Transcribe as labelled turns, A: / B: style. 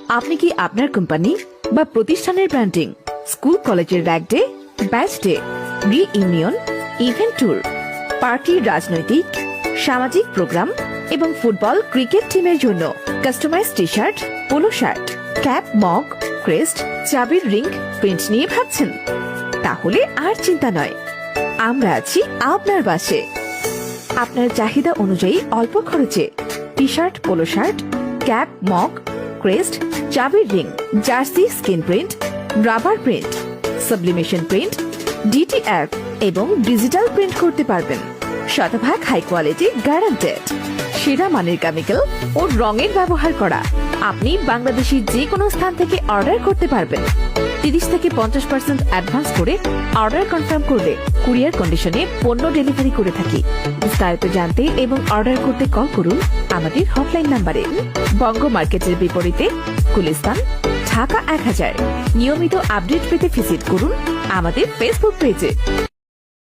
A: আপনি কি আপনার কোম্পানি বা প্রতিষ্ঠানের ব্র্যান্ডিং, স্কুল কলেজের rag day, batch day, reunion, event tour, party, রাজনৈতিক, সামাজিক প্রোগ্রাম এবং ফুটবল, ক্রিকেট টিমের জন্য customise T shirt, polo shirt, cap, mug, crest, চাবির রিং প্রিন্ট নিয়ে ভাবছেন? তাহলে আর চিন্তা নয়, আমরা আছি আপনার পাশে। আপনার চাহিদা অনুযায়ী অল্প খরচে T shirt, polo shirt, cap, mug, crest, চাবির ring, jersey, screen print, rubber print, sublimation print, DTF এবং ডিজিটাল প্রিন্ট করতে পারবেন। শতভাগ হাই কোয়ালিটি, গ্যারান্টেড। সেরা মানের কেমিক্যাল ও রঙের ব্যবহার করা। আপনি বাংলাদেশের যে কোনো স্থান থেকে অর্ডার করতে পারবেন। 30 থেকে 50% অ্যাডভান্স করে অর্ডার কনফার্ম করলে কুরিয়ার কন্ডিশনে পণ্য ডেলিভারি করে থাকি। বিস্তারিত জানতে এবং অর্ডার করতে কল করুন আমাদের হটলাইন নাম্বারে। বঙ্গ মার্কেটের বিপরীতে গুলিস্তান, ঢাকা 1000। নিয়মিত আপডেট পেতে ভিজিট করুন আমাদের ফেসবুক পেজে।